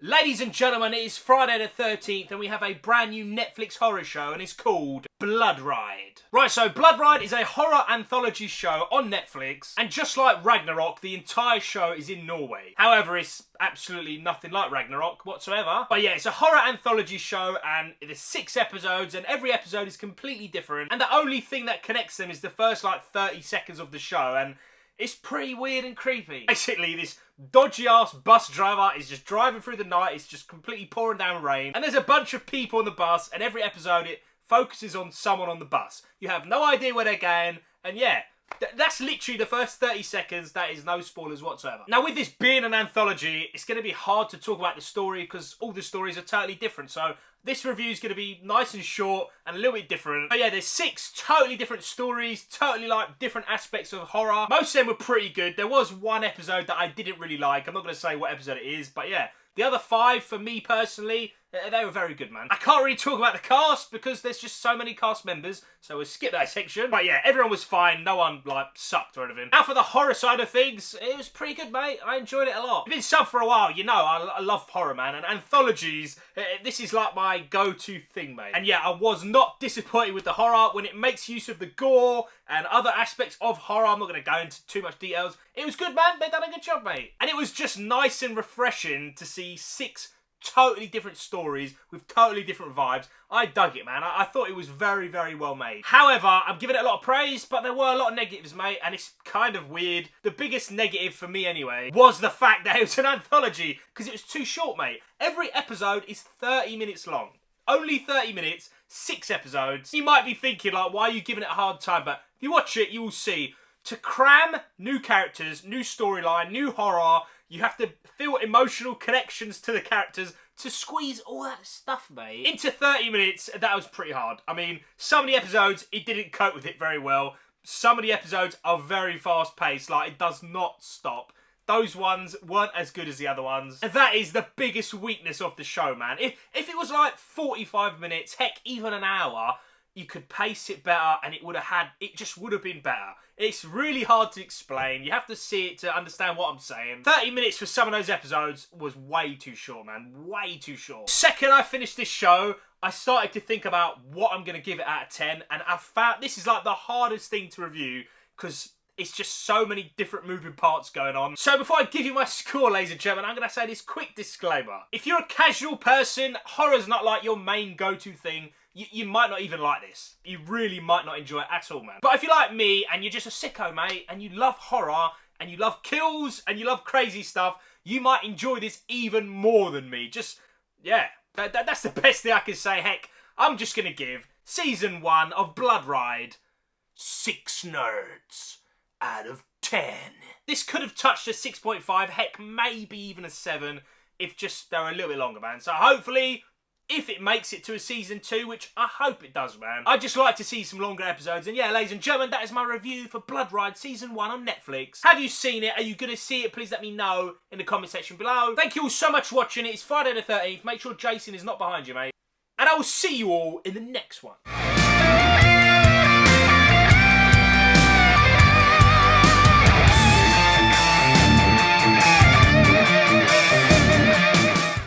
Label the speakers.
Speaker 1: Ladies and gentlemen, it is Friday the 13th and we have a brand new Netflix horror show and it's called Bloodride. Right, so Bloodride is a horror anthology show on Netflix, and just like Ragnarok, the entire show is in Norway. However, it's absolutely nothing like Ragnarok whatsoever. But yeah, it's a horror anthology show and there's 6 episodes and every episode is completely different, and the only thing that connects them is the first like 30 seconds of the show, and it's pretty weird and creepy. Basically, this dodgy-ass bus driver is just driving through the night. It's just completely pouring down rain. And there's a bunch of people on the bus, and every episode it focuses on someone on the bus. You have no idea where they're going, and yeah, that's literally the first 30 seconds. That is no spoilers whatsoever. Now, with this being an anthology, it's going to be hard to talk about the story because all the stories are totally different. So this review is going to be nice and short and a little bit different. But yeah, there's 6 totally different stories, totally like different aspects of horror. Most of them were pretty good. There was one episode that I didn't really like. I'm not going to say what episode it is, but yeah. The other 5, for me personally, they were very good, man. I can't really talk about the cast because there's just so many cast members, so we'll skip that section. But yeah, everyone was fine. No one, like, sucked or anything. Now for the horror side of things, it was pretty good, mate. I enjoyed it a lot. I've been sub for a while, you know, I love horror, man. And anthologies, this is like my go-to thing, mate. And yeah, I was not disappointed with the horror when it makes use of the gore and other aspects of horror. I'm not going to go into too much details. It was good, man. They done a good job, mate. And it was just nice and refreshing to see 6 totally different stories with totally different vibes. I dug it, man. I thought it was very, very well made. However, I'm giving it a lot of praise, but there were a lot of negatives, mate, and it's kind of weird. The biggest negative for me, anyway, was the fact that it was an anthology, because it was too short, mate. Every episode is 30 minutes long. Only 30 minutes, 6 episodes. You might be thinking, like, why are you giving it a hard time? But if you watch it, you will see. To cram new characters, new storyline, new horror, you have to feel emotional connections to the characters to squeeze all that stuff, mate, into 30 minutes. That was pretty hard. I mean, some of the episodes, it didn't cope with it very well. Some of the episodes are very fast-paced. Like, it does not stop. Those ones weren't as good as the other ones. And that is the biggest weakness of the show, man. If it was like 45 minutes, heck, even an hour, you could pace it better and it just would have been better. It's really hard to explain. You have to see it to understand what I'm saying. 30 minutes for some of those episodes was way too short, man. Way too short. Second I finished this show, I started to think about what I'm going to give it out of 10. And I found this is like the hardest thing to review because it's just so many different moving parts going on. So before I give you my score, ladies and gentlemen, I'm going to say this quick disclaimer. If you're a casual person, horror's not like your main go-to thing. You might not even like this. You really might not enjoy it at all, man. But if you're like me and you're just a sicko, mate, and you love horror, and you love kills, and you love crazy stuff, you might enjoy this even more than me. Just, yeah, that's the best thing I can say. Heck, I'm just going to give Season 1 of Bloodride 6 nerds out of 10. This could have touched a 6.5, heck, maybe even a 7, if just they were a little bit longer, man. So hopefully, if it makes it to a Season 2, which I hope it does, man. I'd just like to see some longer episodes. And yeah, ladies and gentlemen, that is my review for Bloodride Season 1 on Netflix. Have you seen it? Are you going to see it? Please let me know in the comment section below. Thank you all so much for watching. It's Friday the 13th. Make sure Jason is not behind you, mate. And I will see you all in the next one.